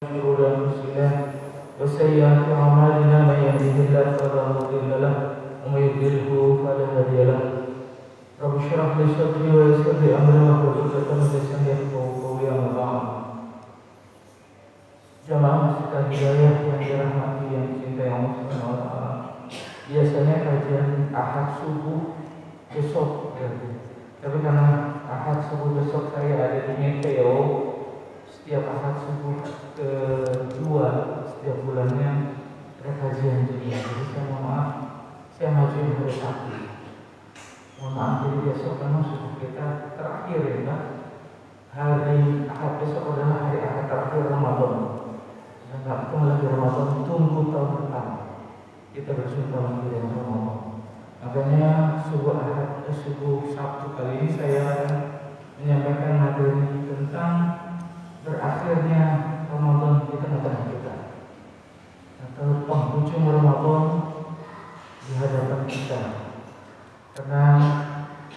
شرور أنفسنا وسيئات أعمالنا من يهده الله فلا مضل له ومن يضلله فلا هادي له. رب اشرح لي صدري ويسر لي أمري واحلل عقدة من لساني يفقهوا قولي أما بعد. Jamaah Masjid Hidayah yang dirahmati yang dicintai Allah Subhanahu wa taala. Biasanya kajian Ahad subuh besok berarti. Tapi karena Ahad subuh besok saya ada di Meteo, setiap Ahad subuh kedua setiap bulannya ada kajian dunia. Jadi saya mohon maaf, saya majuin hari Sabtu. Mohon maaf, jadi besok kan subuh kita terakhir ya. Hari Ahad besok adalah hari Ahad terakhir Ramadan. Enggak ketemu lagi Ramadan, tunggu tahun depan kita berjumpa lagi dengan Ramadan. Makanya subuh Sabtu kali ini saya akan menyampaikan materi tentang berakhirnya Ramadan di tengah-tengah kita, atau penghujung Ramadan di hadapan kita. Karena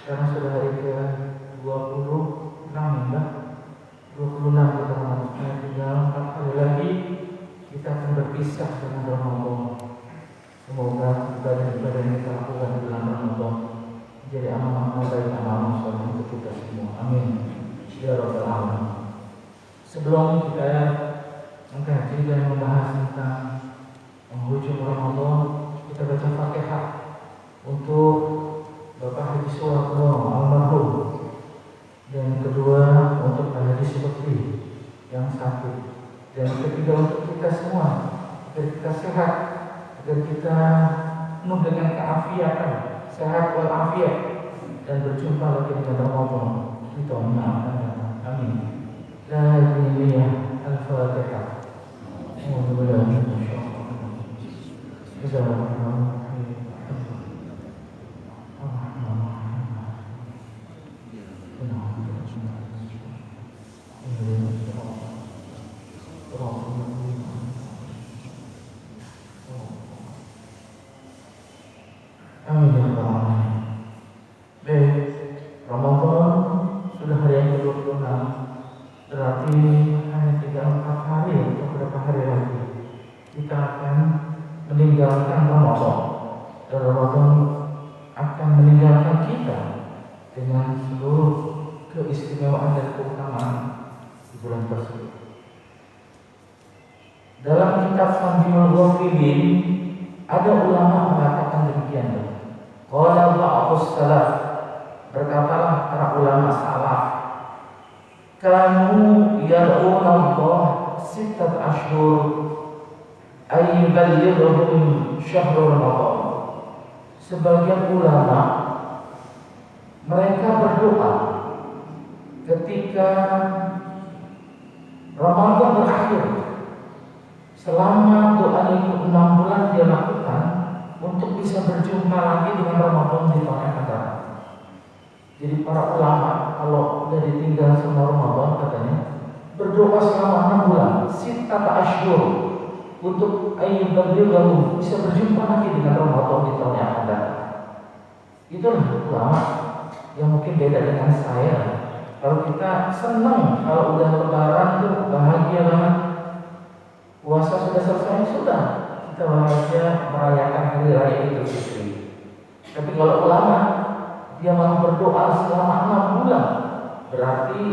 sudah hari ke-26 ya, 26 kita Ramadan, tinggal 4 hari lagi kita akan berpisah dengan Ramadan. Semoga ibadah-ibadah yang kita lakukan di bulan Ramadan menjadi amal-amal baik, amal-amal saleh untuk kita semua. Amin ya rabbal alamin. Sebelum kita mengkaji dan membahas tentang penghujung Ramadan, kita baca Fatihah untuk Bapak Haji Suwarno almarhum, dan kedua untuk Pak Haji Subekti yang sakit, dan ketiga untuk kita semua agar kita sehat, agar kita penuh dengan keafiatan, sehat walafiat, dan berjumpa lagi dengan Ramadan di tahun yang akan datang. Amin. La ilaha illallah. Al-Fatihah. Ramadan sudah hari yang ke-26, berarti hanya tinggal 4 hari atau beberapa hari lagi kita akan meninggalkan Ramadan, dan Ramadan akan meninggalkan kita dengan seluruh keistimewaan dan keutamaan di bulan tersebut. Dalam kitab Tanbihul Ghafilin ada ulama mengatakan demikian. Qala ba'dus salaf, berkatalah para ulama salaf, kanu yad'una Allah sittat ashhur ay yuballighum syahrul Ramadan. Sebagian ulama mereka berdoa ketika Ramadan berakhir, selama doa itu 6 bulan dia lakukan untuk bisa berjumpa lagi dengan Ramadan di tahun yang akan datang. Jadi para ulama kalau udah ditinggal sama Ramadan katanya berdoa selama 6 bulan, sittat ashhur, untuk ayyuballighum, bisa berjumpa lagi dengan Ramadan di tahun yang akan datang. Itulah ulama yang mungkin beda dengan saya. Kalau kita senang kalau udah lebaran tuh bahagia banget, puasa sudah selesai, sudah kita bahagia merayakan hari raya Idul Fitri. Tapi kalau ulama dia malah berdoa selama 6 bulan, berarti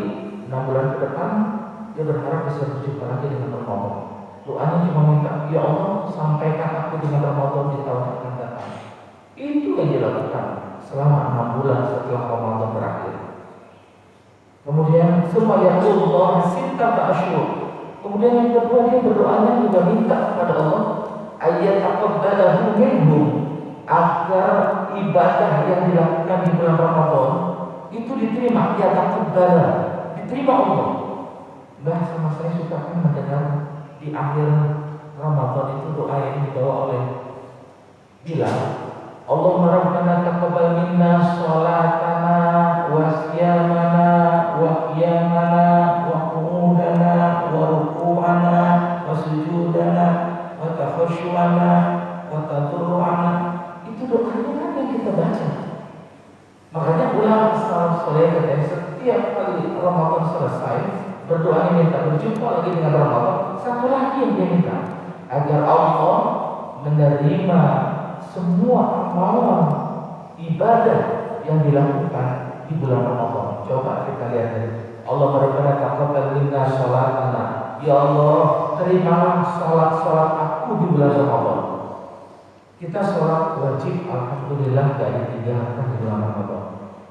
6 bulan ke depan dia berharap bisa berjumpa lagi dengan Ramadan. Doanya cuma minta, ya Allah sampaikan aku dengan Ramadan di tahun yang akan datang. Itu yang dilakukan selama 6 bulan setelah Ramadan berakhir. Kemudian sumayaqullah sittat ashhur. Kemudian yang kedua dia berdoanya juga minta kepada Allah ayyataqabbalahu minhum, agar ibadah yang dilakukan di bulan Ramadan itu diterima, yataqabbala, diterima Allah. Sama saya suka mendengar di akhir Ramadan itu doa yang dibawa oleh Bilal, Allahumma rabbana taqabbal minna sholatana wa siyamana wa qiyamana wa qu'udana wa ruku'ana wa sujudana wa takhashu'ana wa tadarru'ana. Itu doanya kan yang kita baca. Makanya ulama salaf saleh setiap kali Ramadan selesai berdoa minta berjumpa lagi dengan Ramadan, satu lagi yang dia minta? Agar Allah menerima semua amalan ibadah yang dilakukan di bulan Ramadan. Coba kita lihat ya. Allah Rabbana taqabbal minna sholatana. Ya Allah, terimalah salat-salat aku di bulan Ramadan. Kita sholat wajib, alhamdulillah gak ditinggalkan di bulan Ramadan.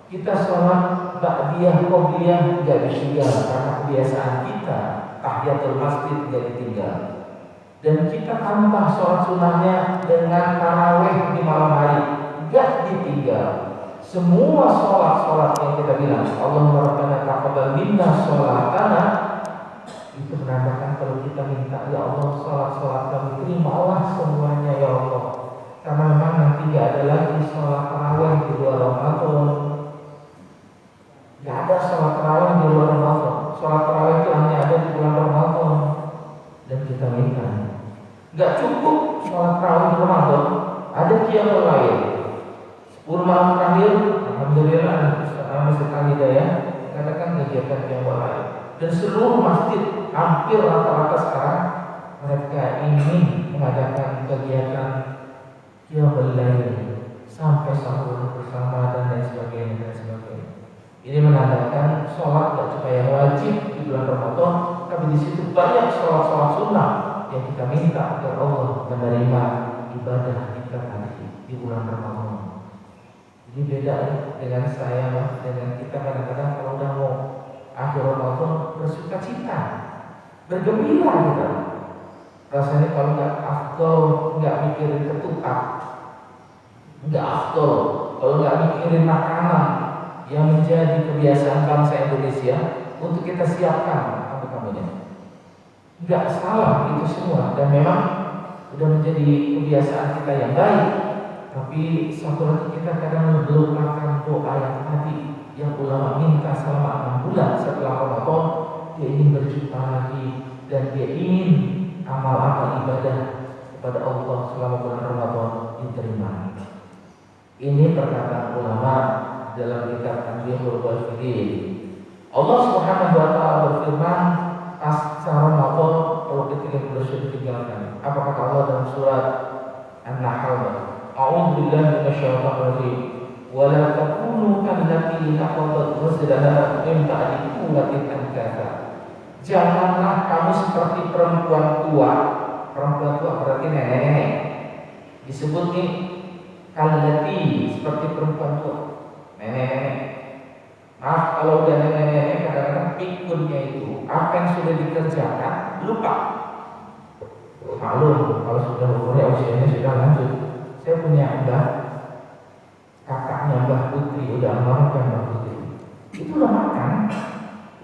Kita sholat ba'diyah, qobliyah gak ditinggal karena kebiasaan kita tahiyatul masjid gak ditinggal. Dan kita tambah sholat sunnahnya dengan tarawih di malam hari gak ditinggal. Semua sholat yang kita bilang Allahumma rabbana taqabbal minna sholatana, itu menandakan kalau kita minta, ya Allah sholat kami terimalah semuanya ya Allah. Karena memang nanti gak ada lagi sholat tarawih di luar Ramadan. Gak ada sholat tarawih di luar Ramadan. Sholat tarawih itu hanya ada di bulan Ramadan. Dan kita minta, gak cukup sholat tarawih di Ramadan, ada qiyamul lail 10 malam terakhir, alhamdulillah Masjid Al-Hidayah katakan kegiatan qiyamul lail. Dan seluruh masjid hampir rata-rata sekarang mereka ingin mengadakan kegiatan qiyamul lail sampai sahur bersama dan lain sebagainya. Ini menandakan sholat tidak cuma yang wajib di bulan Ramadan, tapi di situ banyak sholat sunnah yang kita minta agar Allah menerima ibadah kita tadi di bulan Ramadan. Jadi beda dengan saya, dengan kita kadang-kadang kalau udah mau akhir Ramadan bersuka cita, bergembira gitu. Rasanya kalau nggak afdol, nggak mikirin ketupat, nggak afdol kalau nggak mikirin makanan yang menjadi kebiasaan bangsa Indonesia untuk kita siapkan kamu-kamunya. Nggak salah itu semua, dan memang sudah menjadi kebiasaan kita yang baik. Tapi satu lagi kita kadang melupakan doa yang tadi yang ulama minta selama 6 bulan setelah Ramadan. Dia ingin berjumpa lagi dan dia ingin amal-amal ibadah kepada Allah selama bulan Ramadan diterima. Ini perkataan ulama dalam kitab Tanbihul Ghafilin. Allah Subhanahu wa taala berfirman pasca Ramadan kalau ketika bersyukur ditinggalkan. Apa kata Allah dalam surat An-Nahl? A'udzu billahi minasyaitonir rajim. Wa la takunu kallati naqadat ghazlaha min ba'di quwwatin ankatha. Janganlah kamu seperti perempuan tua. Perempuan tua berarti nenek-nenek. Disebut nih kallati, seperti perempuan tua. Nenek-nenek. Maaf kalau udah nenek-nenek kadang-kadang pikunnya itu apa yang sudah dikerjakan lupa. Maklum kalau sudah umurnya usianya sudah lanjut. Saya punya mbah, kakaknya Mbah Putri, udah almarhum Mbah Putri. Itu udah makan,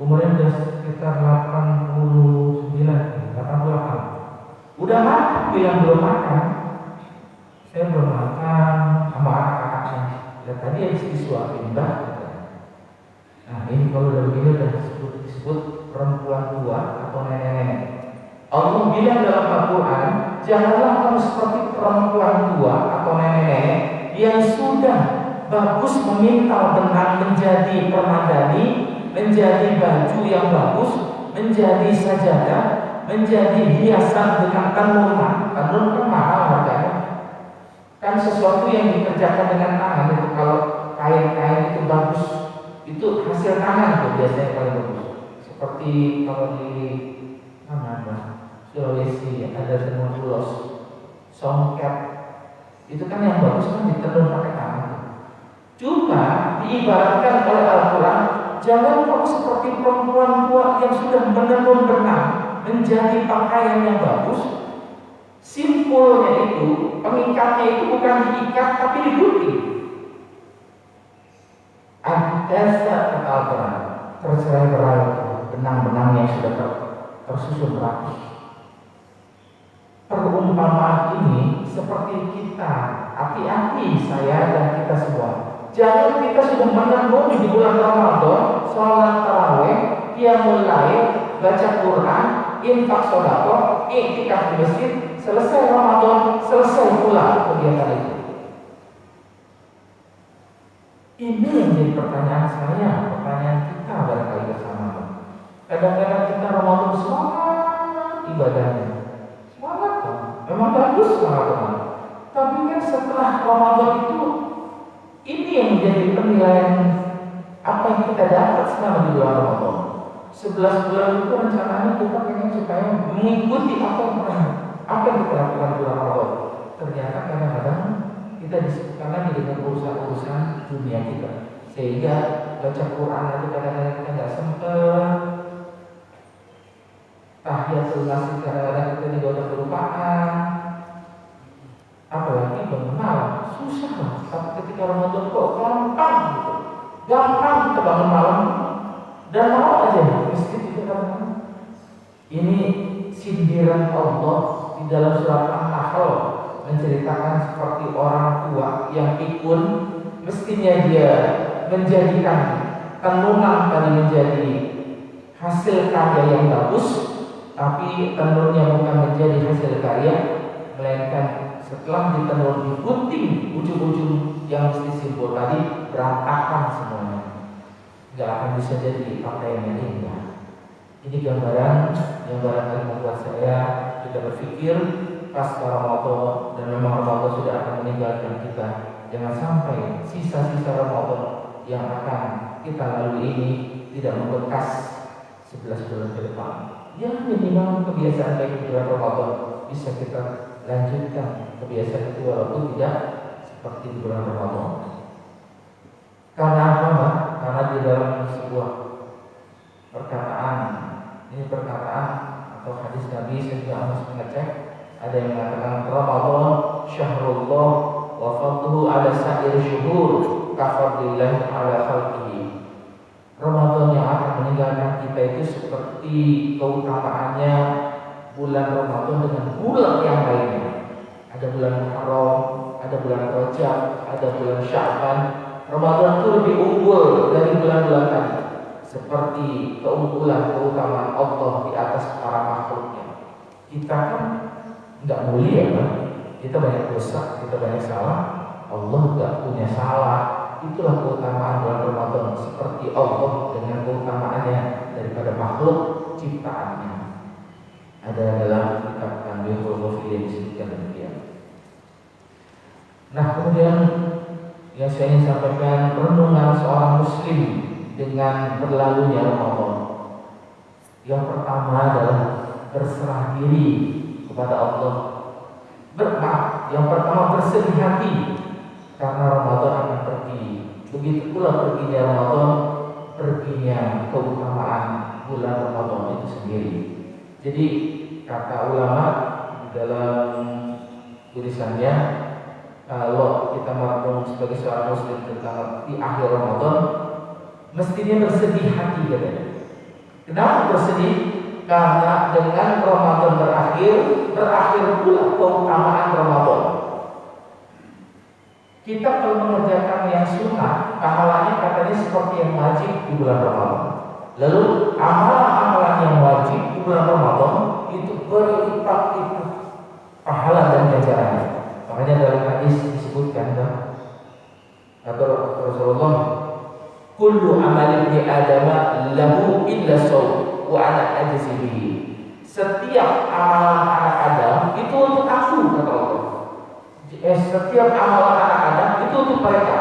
umurnya udah sekitar 88. Udah makan, bilang belum makan. Saya belum makan sama anak-anaknya. Dan tadi habis disuapin Mbah. Nah ini kalau udah begini udah disebut perempuan tua atau nenek-nenek. Allah bilang dalam Al-Quran, janganlah kamu seperti perempuan tua atau nenek-nenek yang sudah bagus memintal benang menjadi permadani, menjadi baju yang bagus, menjadi sajadah, menjadi hiasan dengan tenun. Tenun kan mahal harganya. Kan sesuatu yang dikerjakan dengan tangan itu, kalau kain-kain itu bagus, itu hasil tangan tuh biasanya paling bagus. Seperti kalau di Sulawesi ada tenun ulos, songket, itu kan yang bagus kan ditenun pakai tangan. Cuma diibaratkan oleh Al-Quran, jangan kamu seperti perempuan tua yang sudah menenun benang menjadi pakaian yang bagus. Simpulnya itu, pengikatnya itu bukan diikat tapi digunting. Ada kata Al-Quran, tercerai-berai benang-benang yang sudah tersusun rapi. Perumpamaan ini seperti kita, hati-hati saya dan kita semua. Jangan kita sudah menenun di bulan Ramadan, sholat tarawih, qiyamul lail, baca Quran, infak sedekah, iktikaf di masjid, selesai Ramadan, selesai pula kegiatan itu. Ini yang jadi pertanyaan saya, pertanyaan kita barangkali bersama. Kadang-kadang kita Ramadan semangat ibadahnya, memang bagus Ramadan. Tapi kan setelah Ramadan itu, ini yang menjadi penilaian apa yang kita dapat selama di bulan Ramadan. 11 bulan itu rencananya kita pengen supaya mengikuti apa yang kita lakukan di bulan Ramadan. Ternyata kadang-kadang kita disibukkan lagi dengan urusan dunia kita, sehingga baca Quran aja kadang-kadang kita nggak sempat, tahiyatul masjid kadang-kadang kita juga udah kelupaan, apalagi bangun malam susah lah. Tapi ketika Ramadan kok gampang gitu, gampang kita bangun malam dan mau aja masjid itu kan. Ini sindiran Allah di dalam surat An-Nahl menceritakan seperti orang tua yang pikun, mestinya dia menjadikan tenungan tadi menjadi hasil karya yang bagus, tapi tenunnya bukan menjadi hasil karya, melainkan setelah ditenun di gunting ujung-ujung yang mesti simbol tadi berantakan semuanya, nggak akan bisa jadi pakaian yang indah. Ini gambaran yang barangkali membuat saya juga berpikir pasca Ramadan, dan memang Ramadan sudah akan meninggalkan kita. Jangan sampai sisa-sisa Ramadan yang akan kita lalui ini tidak membekas 11 bulan ke depan. Ya minimal kebiasaan baik di bulan Ramadan bisa kita lanjutkan kebiasaan itu walaupun tidak seperti di bulan Ramadan. Karena apa? Karena di dalam sebuah perkataan, ini perkataan atau hadis Nabi, saya juga harus mengecek, ada yang mengatakan Ramadan syahrullah wa fadluhu ala sa'ir syuhur kafadlillah ala khalqihi. Ramadan yang akan meninggalkan kita itu seperti keutamaannya bulan Ramadan dengan bulan yang lainnya. Ada bulan Muharram, ada bulan Rajab, ada bulan Sya'ban. Ramadan itu lebih unggul dari bulan-bulan tadi, seperti keutamaan Allah di atas para makhluknya. Kita kan nggak mulia kan? Kita banyak dosa, kita banyak salah. Allah nggak punya salah. Itulah keutamaan bulan Ramadan, seperti Allah dengan keutamaannya daripada makhluk ciptaannya. Ada dalam kitab Tanbihul Ghafil yang disebutkan demikian. Nah, kemudian yang saya ingin sampaikan, renungan seorang muslim dengan berlalunya Ramadan. Yang pertama adalah berserah diri kepada Allah. Yang pertama bersedih hati karena Ramadan akan pergi. Begitu pula perginya Ramadan, perginya keutamaan bulan Ramadan itu sendiri. Jadi kata ulama di dalam tulisannya, kalau kita merenung sebagai seorang muslim tentang di akhir Ramadan, mestinya bersedih hati katanya. Kenapa bersedih? Karena dengan Ramadan berakhir pula keutamaan Ramadan. Kita kalau mengerjakan yang sunnah, pahalanya katanya seperti yang wajib di bulan Ramadan. Lalu amalan-amalan yang wajib di bulan Ramadan itu berlipat-lipat pahala dan ganjarannya. Makanya dalam hadis disebutkan kata Rasulullah, kullu amal ibni Adam lahu illa shaum wa ana ajzi bihi. Setiap amalan anak Adam itu untuk aku, kata Allah. Setiap amalan anak Adam itu untuk mereka.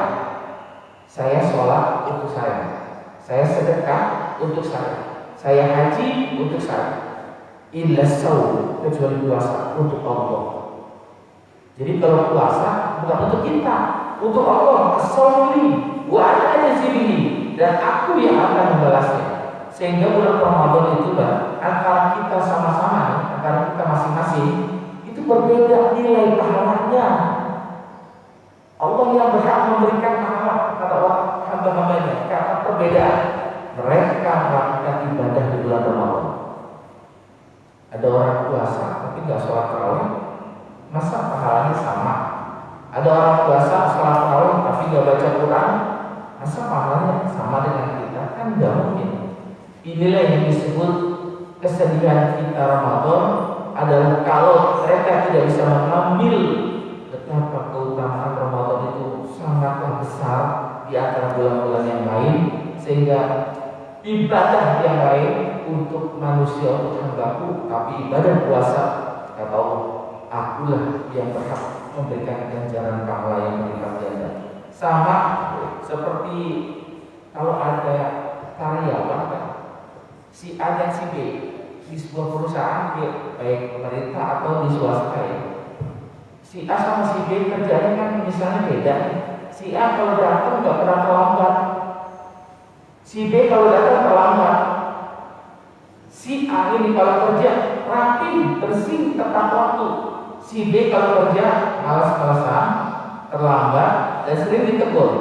Saya sholat untuk saya sedekah untuk saya haji untuk saya. Illa shaum, kecuali puasa untuk Allah. Jadi kalau puasa bukan untuk kita, untuk Allah. As-shaumi wa ana ajzi bihi, dan aku yang akan membalasnya. Sehingga bulan Ramadan itu antara kita sama-sama, antara kita masing-masing itu berbeda nilai pahalanya. Allah yang berhak memberikan pahala kepada hamba-hambanya karena perbedaan mereka melakukan ibadah di bulan Ramadan. Ada orang puasa tapi nggak sholat tarawih, masa pahalanya sama? Ada orang puasa sholat tarawih tapi nggak baca Quran, masa pahalanya sama dengan kita? Kan nggak mungkin. Inilah yang disebut kesedihan kita Ramadan adalah kalau mereka tidak bisa mengambil betapa keutamaan Ramadan itu sangatlah besar di antara bulan-bulan yang lain, sehingga ibadah yang lain untuk manusia, untuk hambaku, tapi ibadah puasa kata Allah akulah yang berhak memberikan ganjaran pahala yang berlipat ganda. Sama seperti kalau ada karyawan kan, si A dan si B di sebuah perusahaan, baik pemerintah atau di swasta ya. Si A sama si B kerjanya kan misalnya beda. Si A kalau datang nggak pernah terlambat, si B kalau datang terlambat. Si A ini kalau kerja rapi, bersih, tepat waktu. Si B kalau kerja malas-malasan, terlambat, dan sering ditegur.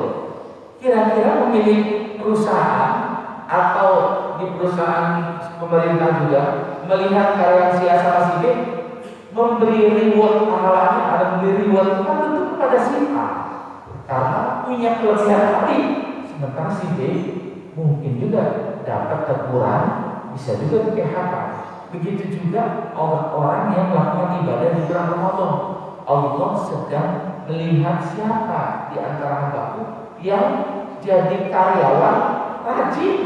Kira-kira pemilik perusahaan atau di perusahaan pemerintah juga melihat karyawan si A sama si B memberi reward pahalanya, ada memberi reward kan tentu kepada si A karena punya kelebihan tadi, sementara si B mungkin juga dapat teguran, bisa juga di PHK. Begitu juga orang-orang yang melakukan ibadah di bulan Ramadan. Allah sedang melihat siapa di antara hambaku yang jadi karyawan rajin,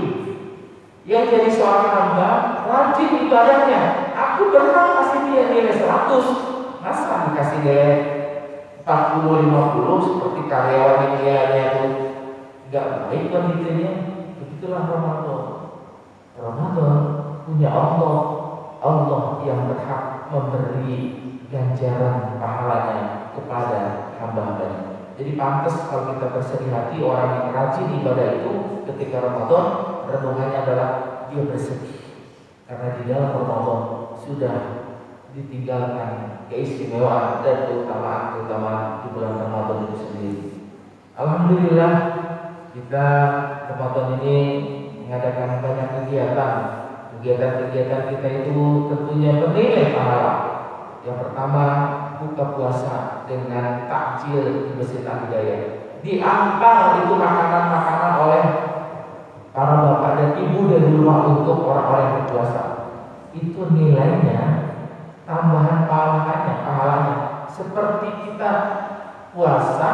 yang jadi seorang hamba rajin ibadahnya. Aku berhak kasih dia nilai 100, masa dikasih nilai 40-50 seperti karyawan yang nilainya itu nggak baik kondisinya. Begitulah Ramadan. Ramadan punya Allah yang berhak memberi ganjaran pahalanya kepada hamba-hambanya. Jadi pantas kalau kita bersedih hati orang yang rajin ibadah itu ketika Ramadan, renungannya adalah dia bersedih karena di dalam Ramadan sudah ditinggalkan keistimewaan dan keutamaan di bulan Ramadan itu sendiri. Alhamdulillah kita Ramadan ini mengadakan banyak kegiatan. Kegiatan-kegiatan kita itu tentunya bernilai pahala. Yang pertama, buka puasa dengan takjil di Masjid Al-Hidayah. Diantar itu makanan-makanan oleh para bapak dan ibu dari rumah untuk orang-orang yang berpuasa. Itu nilainya, tambahan pahalanya. Seperti kita puasa,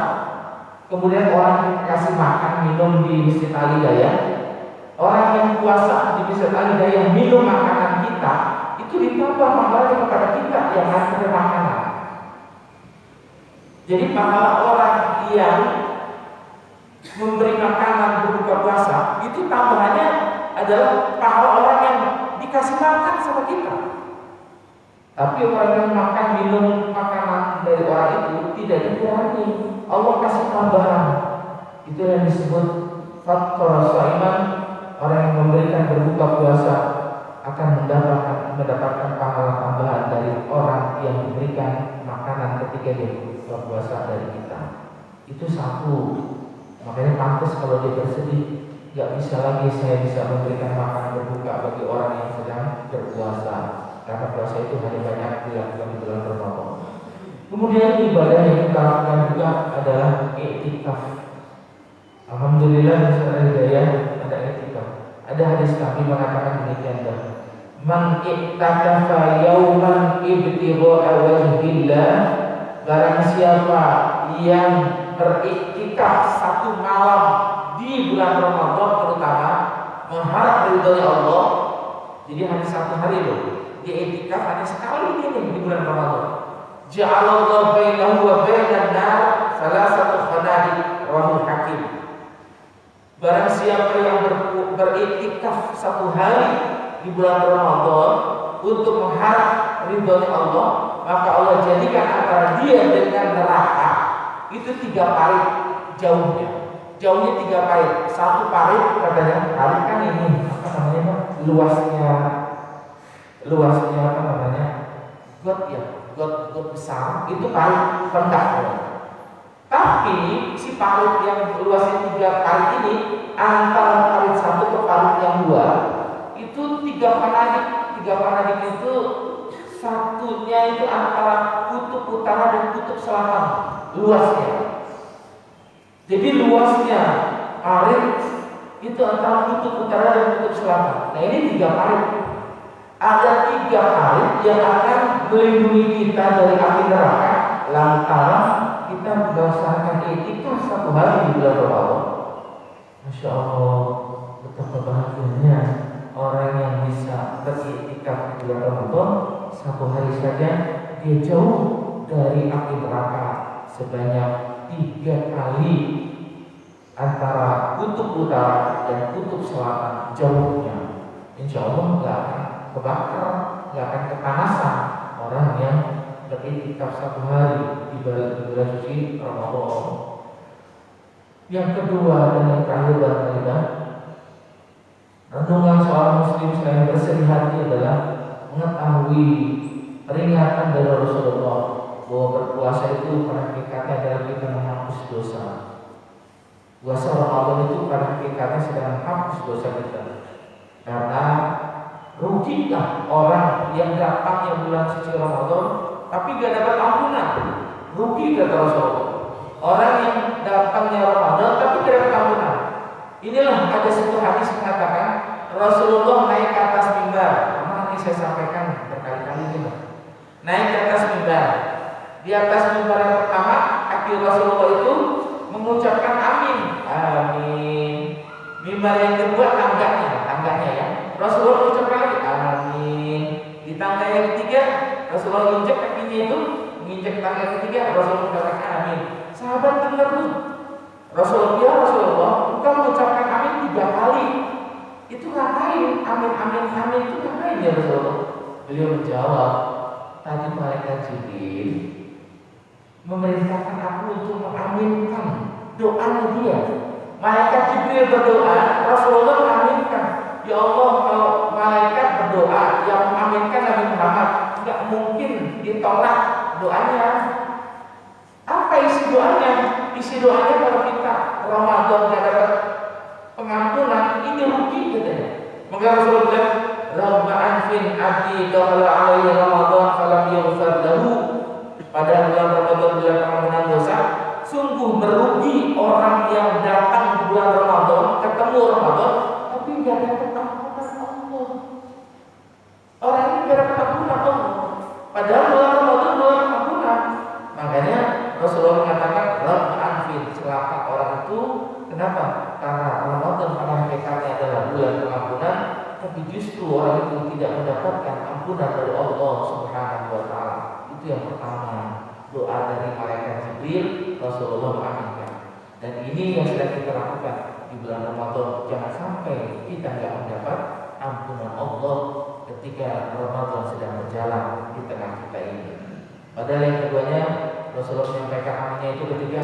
kemudian orang kasih makan minum di Masjid Al-Hidayah. Orang yang puasa di Masjid Al-Hidayah minum makanan kita, itu ditambah pahalanya kepada kita yang nganter makanan. Jadi pahala orang yang memberi makanan berbuka puasa itu tambahannya adalah pahala orang yang dikasih makan sama kita. Tapi orang yang makan minum makanan dari orang itu tidak dikurangi, Allah kasih tambahan. Itu yang disebut fathur shaiman. Orang yang memberikan berbuka puasa akan mendapatkan pahala tambahan dari orang yang memberikan makanan ketika dia berbuka puasa dari kita. Itu satu. Makanya pantas kalau dia bersedih, gak bisa lagi saya bisa memberikan makanan berbuka bagi orang yang sedang berpuasa, karena puasa itu hanya banyak dilakukan di bulan Ramadan. Kemudian ibadah yang kita lakukan juga adalah i'tikaf. Alhamdulillah di Masjid Al-Hidayah ada i'tikaf. Ada hadis Nabi mengatakan demikian, man i'takafa yauman ibtigha'a wajhillah, barang siapa yang beriktikaf satu malam di bulan Ramadan terutama mengharap ridhonya Allah. Jadi hanya satu hari loh, dia iktikaf hanya sekali ini di bulan Ramadan. Ja'alallahu bainahu wa bainan nar salasatu khanadiq, rawahu Hakim. Barang siapa yang beriktikaf satu hari di bulan Ramadan untuk mengharap ridhonya Allah, maka Allah jadikan antara dia dengan neraka itu 3 parit jauhnya. Jauhnya 3 parit. Satu parit katanya, parit kan ini apa namanya, luasnya apa namanya, got ya, got besar itu parit rendah. Tapi si parit yang luasnya 3 parit ini antara parit 1 ke parit yang 2 itu 3 panadik. 3 panadik itu satunya itu antara kutub utara dan kutub selatan luasnya. Jadi luasnya parit itu antara kutub utara dan kutub selatan. Nah ini 3 parit. Ada 3 parit yang akan melindungi kita dari api neraka lantaran kita melaksanakan i'tikaf satu hari di bulan Ramadan. Masya Allah, betapa bahagianya orang yang bisa beriktikaf di bulan Ramadan satu hari saja dia jauh dari api neraka sebanyak 3 kali antara kutub utara dan kutub selatan jauhnya. Insya Allah nggak akan kebakar, nggak akan kepanasan orang yang beriktikaf 1 hari di bulan suci Ramadan. Yang kedua dan yang terakhir adalah renungan seorang muslim selain bersedih hati adalah mengetahui peringatan dari Rasulullah bahwa berpuasa itu pada hakikatnya adalah kita menghapus dosa. Puasa Ramadan itu pada hakikatnya sedang menghapus dosa kita. Karena rugilah orang yang datangnya bulan suci Ramadan tapi gak dapat ampunan. Rugi kata Rasulullah. Orang yang datangnya Ramadan tapi gak dapat ampunan. Inilah ada satu hadis mengatakan Rasulullah naik ke atas mimbar. Ini saya sampaikan berkali-kali juga. Naik ke atas mimbar. Di atas mimbar yang pertama, kaki Rasulullah itu mengucapkan amin, amin. Mimbar yang kedua tangganya ya. Rasulullah mengucapkan lagi amin. Di tangga yang ketiga, Rasulullah injak kakinya itu, menginjak tangga yang ketiga, Rasulullah mengucapkan amin. Sahabat dengar tuh. Rasulullah, engkau mengucapkan amin 3 kali. Itu ngapain? Amin itu ngapain ya Rasulullah? Beliau menjawab, tadi malaikat Jibril memerintahkan aku untuk mengaminkan doanya dia. Malaikat Jibril berdoa, Rasulullah mengaminkan. Ya Allah, kalau malaikat berdoa yang mengaminkan Nabi Muhammad, nggak mungkin ditolak doanya. Apa isi doanya? Isi doanya kalau kita Ramadan nggak dapat pengampunan, ini rugi katanya. Maka Rasulullah bilang, Rabba anfin abdi dakhala alaihi Ramadan falam yughfar lahu. Pada bulan Ramadan bulan pengampunan dosa, sungguh merugi orang yang datang di bulan Ramadan, ketemu Ramadan, tapi nggak dapat ampunan Allah. Orang ini nggak dapat ampunan Allah. Padahal bulan Ramadan bulan ampunan. Makanya Rasulullah mengatakan, Rabba anfin, celaka orang itu. Kenapa? Karena Ramadan pada hakikatnya adalah bulan pengampunan, tapi justru orang itu tidak mendapatkan ampunan dari Allah Subhanahu wa Ta'ala. Itu yang pertama, doa dari malaikat Jibril, Rasulullah mengaminkan. Dan ini yang sedang kita lakukan di bulan Ramadan. Jangan sampai kita tidak mendapat ampunan Allah ketika Ramadan sedang berjalan di tengah kita ini. Padahal yang keduanya, Rasulullah menyampaikan aminnya itu ketika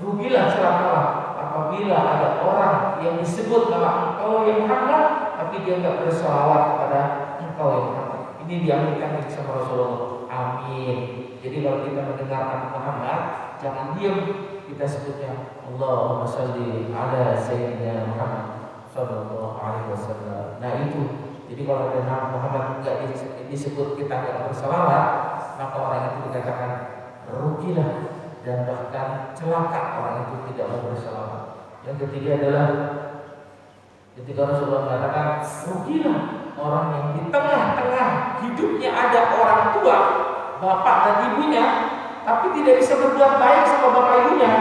rugilah, celakalah apabila ada orang yang disebut nama engkau yang Muhammad tapi dia enggak berselawat kepada engkau yang Muhammad. Ini diaminkan sama Rasulullah. Amin. Jadi kalau kita mendengar Nabi Muhammad, jangan diam, kita sebutnya Allahumma shalli ala sayyidina Muhammad sallallahu alaihi wasallam. Nah itu. Jadi kalau ada Nabi Muhammad enggak disebut, kita enggak berselawat, maka orang itu dikatakan rugilah dan bahkan celaka orang itu tidak mau berselawat. Yang ketiga adalah ketika Rasulullah mengatakan rugilah orang yang di tengah-tengah hidupnya ada orang tua, bapak dan ibunya, tapi tidak bisa berbuat baik sama bapak ibunya.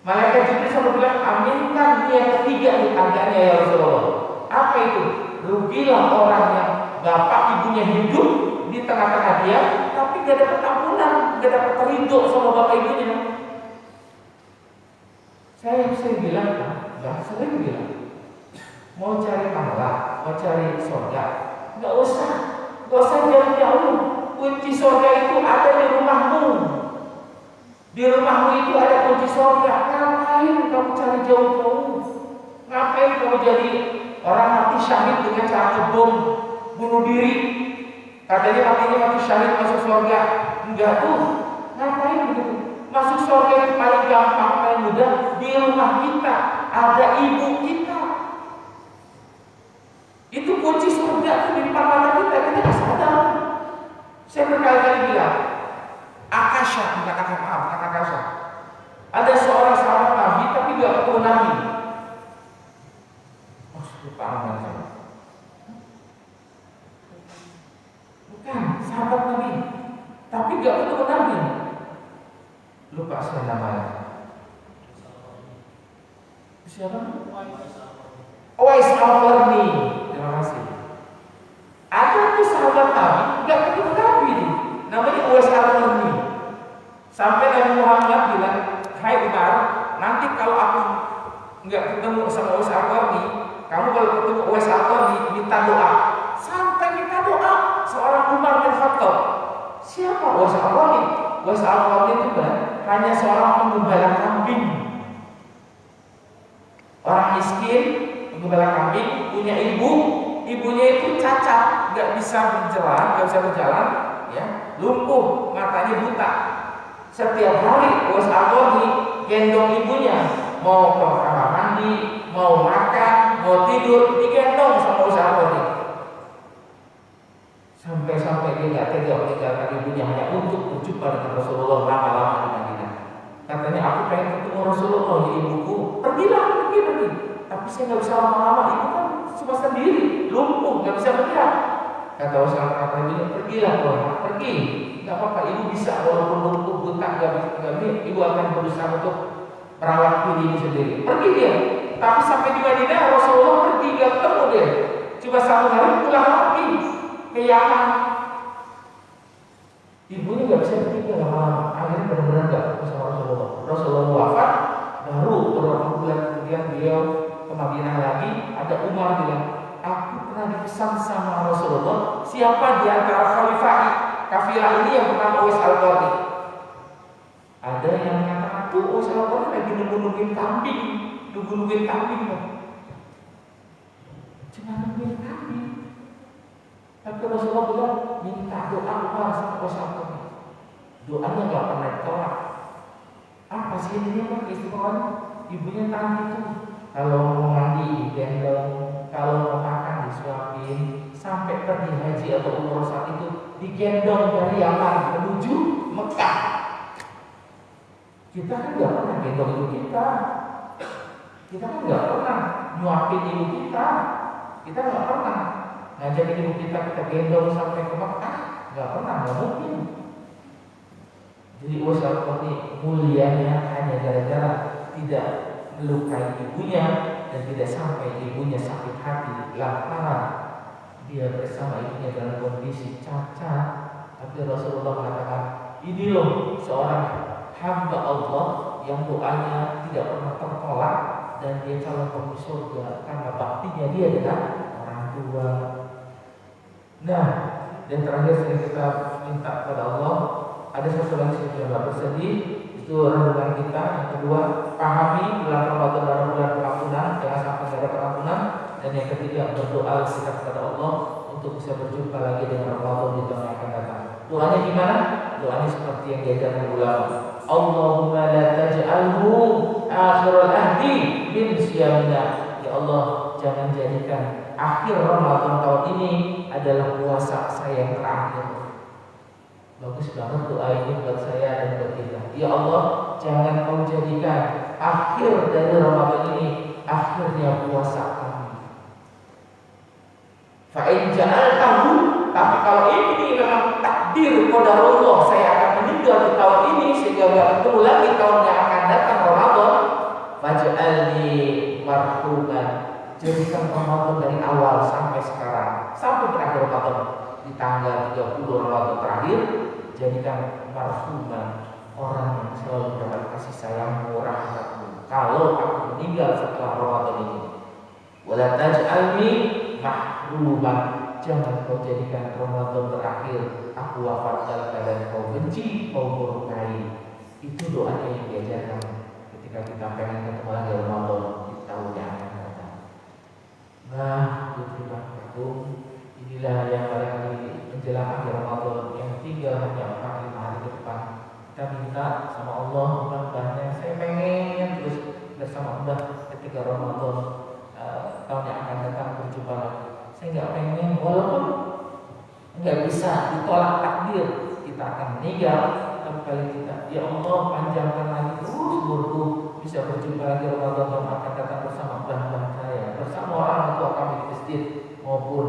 Malaikat Jibril sama bilang, aminkan yang ketiga di tangganya ya Rasulullah. Apa itu? Rugilah orang yang bapak ibunya hidup di tengah-tengah dia, tapi gak dapat ampunan, gak dapat ridho sama bapak ibunya. Saya bilang, sering bilang, mau cari pahala, mau cari surga, gak usah jauh-jauh. Kunci surga itu ada di rumahmu. Di rumahmu itu ada kunci surga. Ngapain kamu cari jauh-jauh? Ngapain kamu jadi orang mati syahid dengan cara ngebom, bunuh diri? Katanya matinya mati syahid masuk surga. Enggak tuh. Ngapain begitu? Masuk surga itu paling gampang, paling mudah. Di rumah kita ada ibu kita. Itu kunci surga itu di depan mata kita. Kita tidak sadar. Saya berkali-kali bilang, Akasha. Ada seorang sahabat Nabi tapi tidak ketemu Nabi. Maksudnya pahaman saya. Bukan sahabat Nabi, tapi tidak ketemu Nabi. Lupa saya namanya. Siapa? Uwais Al-Qarni. Terima kasih. Ada tuh sahabat Nabi, nggak ketemu Nabi nih. Namanya Uwais Al-Qarni. Sampai Nabi Muhammad bilang, hai Umar, nanti kalau aku nggak ketemu sama Uwais Al-Qarni, kamu kalau ketemu Uwais Al-Qarni minta doa. Sampai minta doa seorang Umar bin Khattab. Siapa Uwais Al-Qarni? Uwais Al-Qarni itu hanya seorang penggembala kambing. Orang miskin, penggembala kambing, punya ibu, ibunya itu cacat, nggak bisa berjalan, ya, lumpuh, matanya buta. Setiap hari Uwais Al-Qarni gendong ibunya, mau ke kamar mandi, mau makan, mau tidur, digendong sama Uwais Al-Qarni. Sampai-sampai dia nggak tega meninggalkan ibunya hanya untuk berjumpa dengan Rasulullah lama-lama di Madinah. Katanya, aku pengen ketemu Rasulullah, ya ibuku. Pergi. Tapi saya nggak bisa lama-lama, ibu kan cuma sendiri, lumpuh, nggak bisa bergerak. Kata Uwais Al-Qarni, pergilah kau, pergi. Nggak apa-apa, ibu bisa walaupun lumpuh, buta, nggak ibu akan berusaha untuk merawat diri sendiri. Pergi dia. Tapi sampai di Madinah Rasulullah pergi, nggak ketemu dia. Cuma satu hari pulang lagi ke Yaman. Ibunya nggak bisa berpikir lama-lama. Akhirnya benar-benar nggak ketemu sama Rasulullah. Rasulullah wafat, baru beberapa bulan kemudian beliau ke Madinah lagi. Ada Umar bilang, aku pernah dipesan sama Rasulullah, siapa di antara khalifah kafilah ini yang bernama Uwais Al-Qarni? Ada yang mengatakan tuh Uwais Al-Qarni lagi nungguin kambing. Cuma nungguin kambing. Tapi Rasulullah bilang, minta doa Umar sama Uwais Al-Qarni. Doanya nggak pernah ditolak. Apa sih ini kan istimewanya? Ibunya tadi itu kalau mau mandi digendong, kalau mau makan disuapin, sampai pergi haji atau umroh saat itu digendong dari Yaman menuju Mekah. Kita kan nggak pernah gendong ibu kita kan nggak pernah nyuapin ibu kita nggak pernah ngajakin ibu kita gendong sampai ke Mekah, nggak pernah, nggak mungkin. Jadi Uwais Al-Qarni mulianya hanya gara-gara tidak melukai ibunya dan tidak sampai ibunya sakit hati lantaran dia bersama ibunya dalam kondisi cacat. Tapi Rasulullah mengatakan, ini loh seorang hamba Allah yang doanya tidak pernah tertolak dan dia calon penghuni surga karena baktinya dia dengan orang tua. Nah, dan terakhir kita minta kepada Allah, ada satu lagi yang tidak bersedih, itu renungan kita. Yang kedua, pahami bulan Ramadan adalah bulan pengampunan, jangan sampai tidak ada pengampunan. Dan yang ketiga, berdoa kita kepada Allah untuk bisa berjumpa lagi dengan Ramadan di tahun yang akan datang. Doanya gimana? Doanya seperti yang diajarkan ulama. Allahumma la taj'alhu akhirul ahdi min siyamina. Ya Allah, jangan jadikan akhir Ramadan tahun ini adalah puasa saya yang terakhir. Bagus banget doa ini buat saya dan buat kita. Ya Allah, jangan kau jadikan akhir dari Ramadan ini akhirnya puasa kami. Fa'in ja'altahu, tapi kalau ini memang takdir qadarullah, saya akan meninggal di tahun ini sehingga gak ketemu lagi tahun yang akan datang Ramadan. Faj'alni marhuman, jadikan Ramadan dari awal sampai sekarang, sampai berakhir Ramadan di tanggal 30 Ramadan terakhir, jadikan marhuman, orang yang selalu mendapat kasih sayang rahmatmu kalau aku meninggal setelah Ramadan ini. Wala taj'alni mahruman, jangan kau jadikan Ramadan terakhir aku wafat dalam keadaan kau benci, kau murkai. Itu doanya yang diajarkan ketika kita pengen ketemu lagi Ramadan di tahun yang akan datang. Nah, terima kasih. Inilah yang barangkali menjelang akhir Ramadan yang tinggal hanya 4-5 hari ke depan. Kita minta sama Allah, mudah-mudahan saya pengen terus bersama Allah ketika Ramadan tahun yang akan datang berjumpa lagi. Saya nggak pengen, walaupun nggak bisa ditolak takdir kita akan meninggal, tapi kali kita, ya Allah panjangkan lagi terus umurku bisa berjumpa lagi Ramadan yang akan datang bersama mbah-mbah saya, bersama orang tua kami di masjid maupun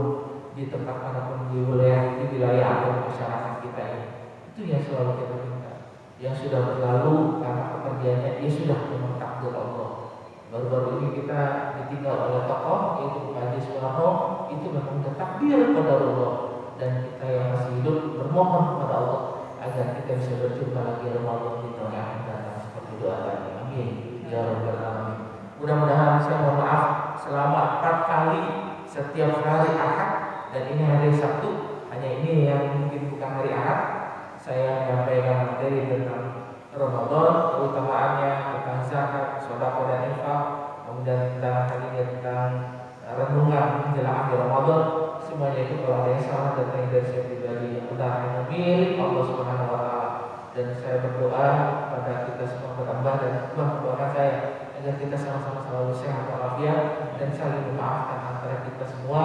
di tempat manapun di wilayah atau masyarakat kita ini. Itu yang selalu kita minta. Yang sudah berlalu karena kepergiannya, dia sudah memang takdir Allah. Baru-baru ini kita ditinggal oleh tokoh yaitu Pak Haji Soeharto, itu memang takdir pada Allah. dan kita yang masih hidup bermohon kepada Allah agar kita bisa berjumpa lagi Ramadan di tahun yang akan datang seperti doa tadi. Amin ya rabbal alamin. Mudah-mudahan saya mohon maaf selama 4 kali setiap hari Ahad, dan ini hari Sabtu, hanya ini yang mungkin bukan hari Ahad, saya menyampaikan materi tentang Ramadan, keutamaannya, tentang zakat, sedekah dan infak, kemudian tentang hari ini tentang renungan menjelang akhir Ramadan. Semuanya itu kalau ada yang salah datang dari saya pribadi, yang benar hanya milik Allah Subhanahu wa taala. Dan saya berdoa pada kita semua bertambah dan doakan saya agar kita sama-sama selalu sehat walafiat dan saling memaafkan antara kita semua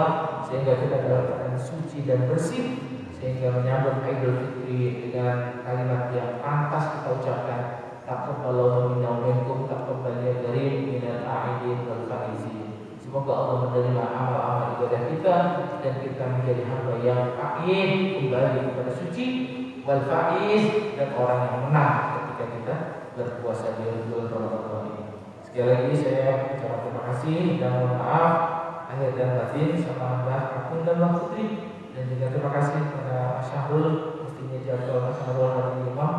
sehingga kita dalam keadaan suci dan bersih, sehingga menyambut Idul Fitri dengan kalimat yang pantas kita ucapkan, taqabbalallahu minna wa minkum taqabbal ya karim minal a'idin wal faizin. Semoga Allah menerima amal-amal ibadah kita dan kita menjadi hamba yang aqid, kembali kepada suci, wal faiz, dan orang yang menang ketika kita berpuasa di bulan Ramadan ini. Sekali lagi saya ucapkan terima kasih dan mohon maaf lahir dan batin sama Mbah Kakung dan Mbah Putri, dan juga terima kasih kepada Mas Syahrul, mestinya jadwal Mas Syahrul hari ini Imam,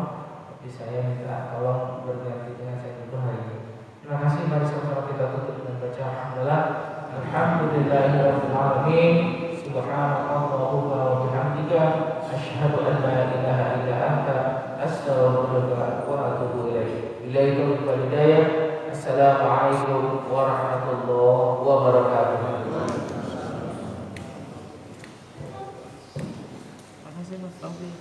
tapi saya minta tolong berganti dengan saya dulu hari ini. Terima kasih. Mari sama-sama kita tutup dengan baca alhamdulillah. Alhamdulillahirabbil alamin. Subhanakallahumma wa bihamdika asyhadu an la ilaha illa anta astaghfiruka wa atubu ilaik. Billahi taufiq wal hidayah. Assalamualaikum warahmatullahi wabarakatuh. Makasih Mas Taufik.